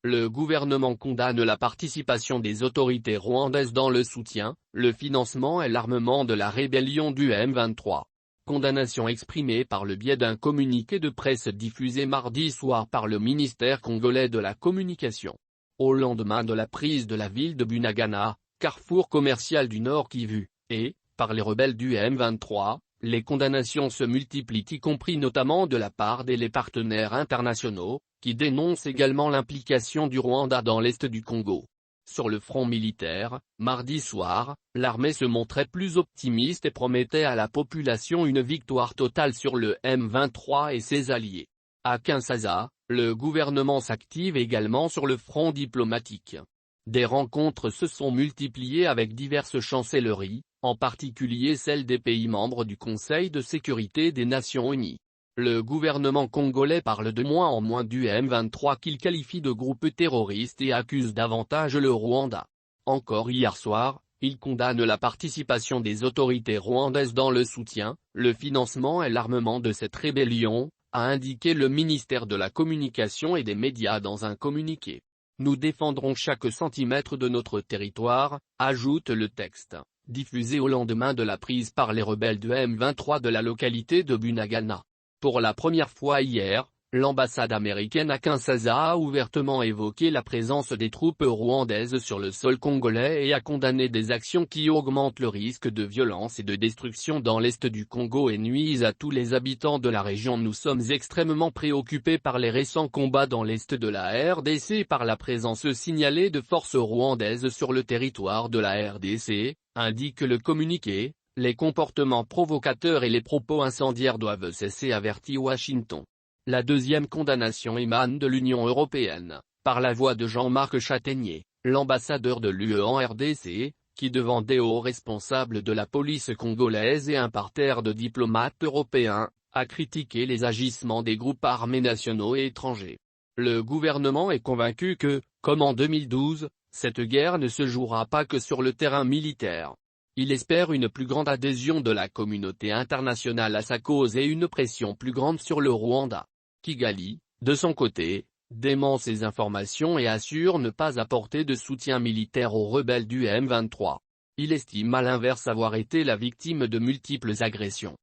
Le gouvernement condamne la participation des autorités rwandaises dans le soutien, le financement et l'armement de la rébellion du M23. Condamnation exprimée par le biais d'un communiqué de presse diffusé mardi soir par le ministère congolais de la Communication. Au lendemain de la prise de la ville de Bunagana, carrefour commercial du Nord Kivu, et, par les rebelles du M23, les condamnations se multiplient y compris notamment de la part des partenaires internationaux, qui dénoncent également l'implication du Rwanda dans l'est du Congo. Sur le front militaire, mardi soir, l'armée se montrait plus optimiste et promettait à la population une victoire totale sur le M23 et ses alliés. À Kinshasa, le gouvernement s'active également sur le front diplomatique. Des rencontres se sont multipliées avec diverses chancelleries, en particulier celles des pays membres du Conseil de sécurité des Nations Unies. Le gouvernement congolais parle de moins en moins du M23 qu'il qualifie de groupe terroriste et accuse davantage le Rwanda. Encore hier soir, il condamne la participation des autorités rwandaises dans le soutien, le financement et l'armement de cette rébellion, a indiqué le ministère de la Communication et des Médias dans un communiqué. Nous défendrons chaque centimètre de notre territoire, ajoute le texte, diffusé au lendemain de la prise par les rebelles de M23 de la localité de Bunagana. Pour la première fois hier, l'ambassade américaine à Kinshasa a ouvertement évoqué la présence des troupes rwandaises sur le sol congolais et a condamné des actions qui augmentent le risque de violence et de destruction dans l'est du Congo et nuisent à tous les habitants de la région. Nous sommes extrêmement préoccupés par les récents combats dans l'est de la RDC et par la présence signalée de forces rwandaises sur le territoire de la RDC, indique le communiqué. Les comportements provocateurs et les propos incendiaires doivent cesser, avertit Washington. La deuxième condamnation émane de l'Union européenne, par la voix de Jean-Marc Chataignier, l'ambassadeur de l'UE en RDC, qui devant des hauts responsables de la police congolaise et un parterre de diplomates européens, a critiqué les agissements des groupes armés nationaux et étrangers. Le gouvernement est convaincu que, comme en 2012, cette guerre ne se jouera pas que sur le terrain militaire. Il espère une plus grande adhésion de la communauté internationale à sa cause et une pression plus grande sur le Rwanda. Kigali, de son côté, dément ces informations et assure ne pas apporter de soutien militaire aux rebelles du M23. Il estime à l'inverse avoir été la victime de multiples agressions.